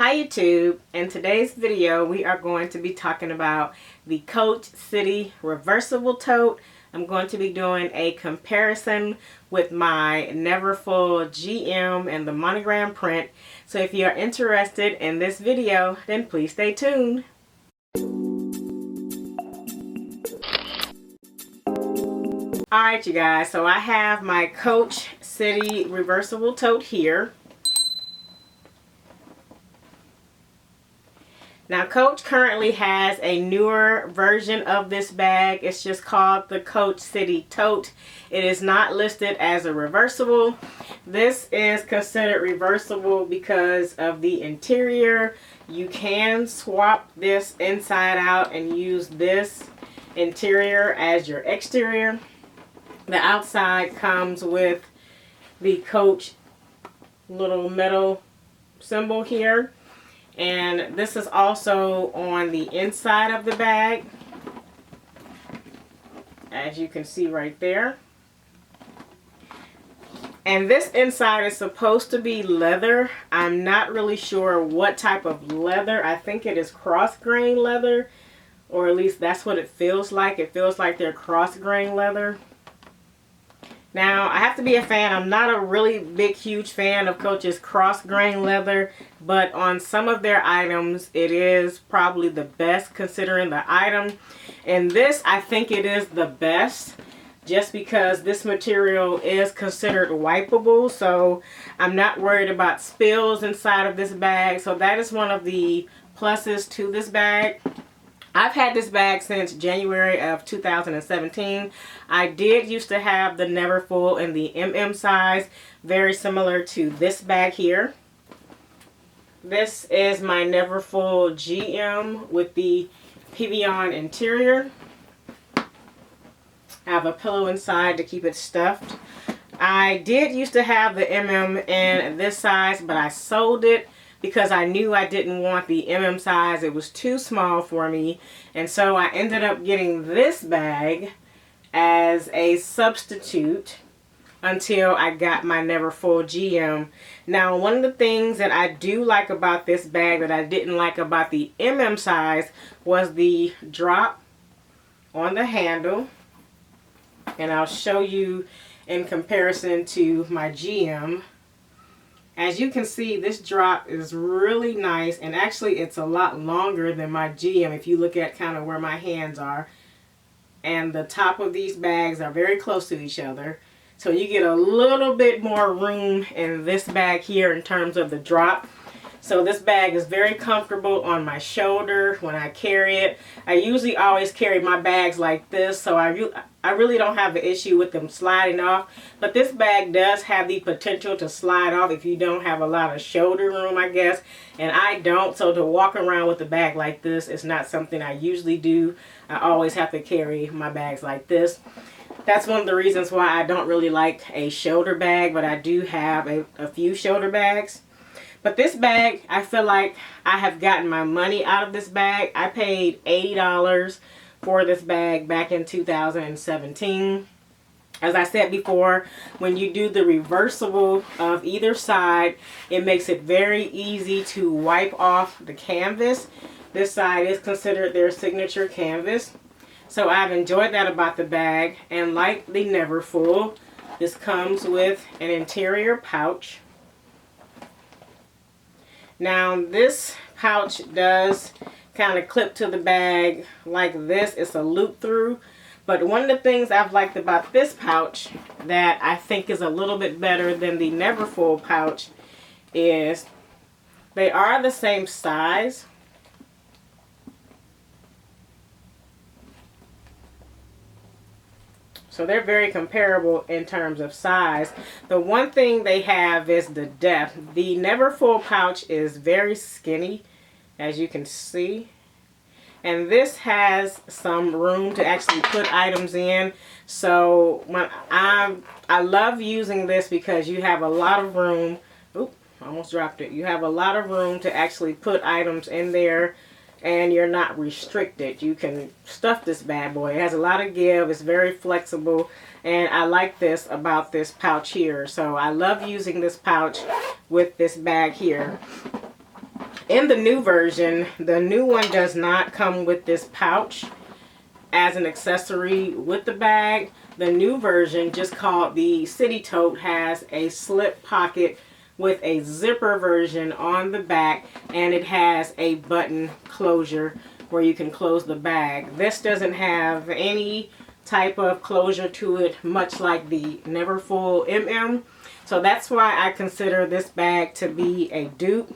Hi YouTube. In today's video we are going to be talking about the Coach City Reversible Tote. I'm going to be doing a comparison with my Neverfull GM and the monogram print. So if you are interested in this video, then please stay tuned. Alright you guys, so I have my Coach City Reversible Tote here. Now Coach currently has a newer version of this bag. It's just called the Coach City Tote. It is not listed as a reversible. This is considered reversible because of the interior. You can swap this inside out and use this interior as your exterior. The outside comes with the Coach little metal symbol here. And this is also on the inside of the bag, as you can see right there. And this inside is supposed to be leather. I'm not really sure what type of leather. I think it is cross-grain leather, or at least that's what it feels like. It feels like they're cross-grain leather. Now, I have to be a fan. I'm not a really big, huge fan of Coach's cross-grain leather, but on some of their items, it is probably the best considering the item. And this, I think it is the best just because this material is considered wipeable, so I'm not worried about spills inside of this bag. So that is one of the pluses to this bag. I've had this bag since January of 2017. I did used to have the Neverfull in the MM size, very similar to this bag here. This is my Neverfull GM with the Vuitton interior. I have a pillow inside to keep it stuffed. I did used to have the MM in this size, but I sold it because I knew I didn't want the MM size. It was too small for me. And so I ended up getting this bag as a substitute until I got my Neverfull GM. Now, one of the things that I do like about this bag that I didn't like about the MM size was the drop on the handle. And I'll show you in comparison to my GM. As you can see, this drop is really nice, and actually it's a lot longer than my GM if you look at kind of where my hands are. And the top of these bags are very close to each other. So you get a little bit more room in this bag here in terms of the drop. So this bag is very comfortable on my shoulder when I carry it. I usually always carry my bags like this, so I really don't have an issue with them sliding off. But this bag does have the potential to slide off if you don't have a lot of shoulder room, I guess. And I don't, so to walk around with a bag like this is not something I usually do. I always have to carry my bags like this. That's one of the reasons why I don't really like a shoulder bag, but I do have a few shoulder bags. But this bag, I feel like I have gotten my money out of this bag. I paid $80 for this bag back in 2017. As I said before, when you do the reversible of either side, it makes it very easy to wipe off the canvas. This side is considered their signature canvas. So I've enjoyed that about the bag. And like the Neverfull, this comes with an interior pouch. Now this pouch does kind of clip to the bag like this. It's a loop through. But one of the things I've liked about this pouch that I think is a little bit better than the Neverfull pouch is they are the same size. So they're very comparable in terms of size. The one thing they have is the depth. The Neverfull pouch is very skinny, as you can see. And this has some room to actually put items in. So when I love using this because you have a lot of room. Oop, almost dropped it. You have a lot of room to actually put items in there. And you're not restricted. You can stuff this bad boy. It has a lot of give. It's very flexible. And I like this about this pouch here. So I love using this pouch with this bag here. In the new version, the new one does not come with this pouch as an accessory with the bag. The new version, just called the City Tote, has a slip pocket with a zipper version on the back, and it has a button closure where you can close the bag. This doesn't have any type of closure to it, much like the Neverfull MM. So that's why I consider this bag to be a dupe.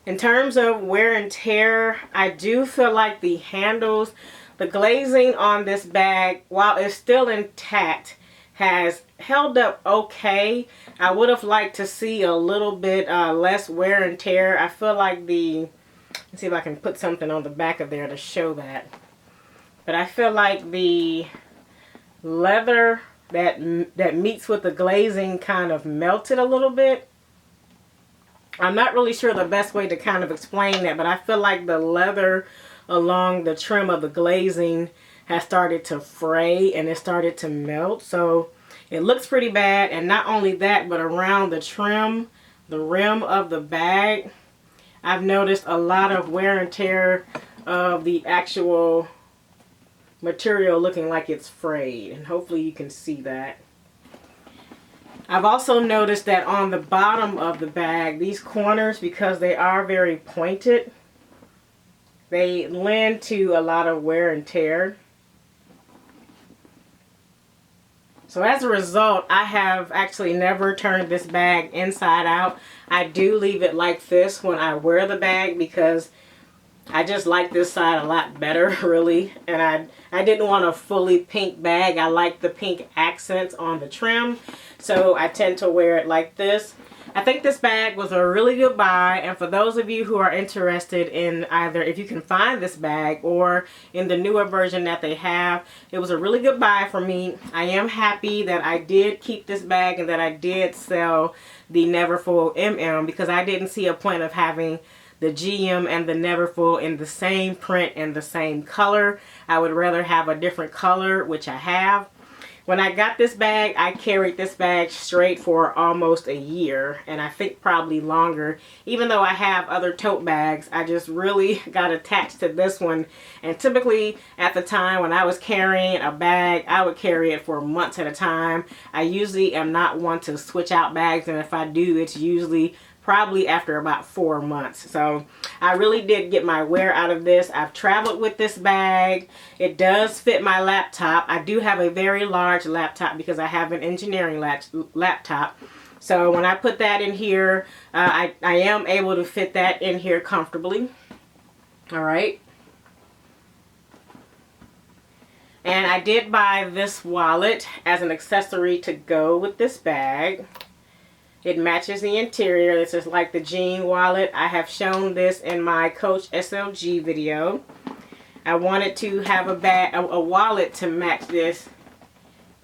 In terms of wear and tear, I do feel like the handles, the glazing on this bag, while it's still intact, has held up okay. I would have liked to see a little bit less wear and tear. I feel like the, let's see if I can put something on the back of there to show that. But I feel like the leather that meets with the glazing kind of melted a little bit. I'm not really sure the best way to kind of explain that, but I feel like the leather along the trim of the glazing has started to fray and it started to melt. So it looks pretty bad. And not only that, but around the trim, the rim of the bag, I've noticed a lot of wear and tear of the actual material looking like it's frayed. And hopefully you can see that. I've also noticed that on the bottom of the bag, these corners, because they are very pointed, they lend to a lot of wear and tear. So as a result, I have actually never turned this bag inside out. I do leave it like this when I wear the bag because I just like this side a lot better, really. And I didn't want a fully pink bag. I like the pink accents on the trim. So I tend to wear it like this. I think this bag was a really good buy. And for those of you who are interested in either if you can find this bag or in the newer version that they have, it was a really good buy for me. I am happy that I did keep this bag and that I did sell the Neverfull MM because I didn't see a point of having the GM and the Neverfull in the same print and the same color. I would rather have a different color, which I have. When I got this bag, I carried this bag straight for almost a year, and I think probably longer. Even though I have other tote bags, I just really got attached to this one. And typically at the time when I was carrying a bag, I would carry it for months at a time. I usually am not one to switch out bags, and if I do, it's usually probably after about 4 months. So I really did get my wear out of this. I've traveled with this bag. It does fit my laptop. I do have a very large laptop because I have an engineering laptop. So when I put that in here, I am able to fit that in here comfortably. All right. And I did buy this wallet as an accessory to go with this bag. It matches the interior. This is like the jean wallet. I have shown this in my Coach SLG video. I wanted to have a wallet to match this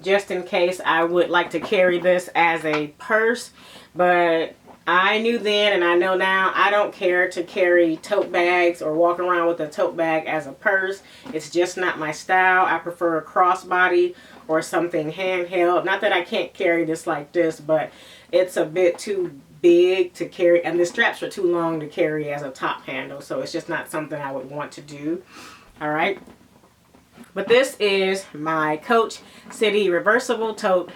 just in case I would like to carry this as a purse. But I knew then and I know now I don't care to carry tote bags or walk around with a tote bag as a purse. It's just not my style. I prefer a crossbody or something handheld. Not that I can't carry this like this, but it's a bit too big to carry, and the straps are too long to carry as a top handle, so it's just not something I would want to do. All right, but this is my Coach City Reversible Tote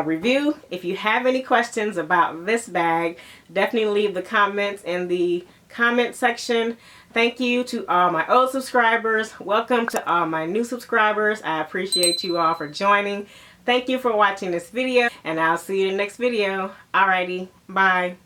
review. If you have any questions about this bag, definitely leave the comments in the comment section. Thank you to all my old subscribers. Welcome to all my new subscribers. I appreciate you all for joining. Thank you for watching this video, and I'll see you in the next video. Alrighty, bye.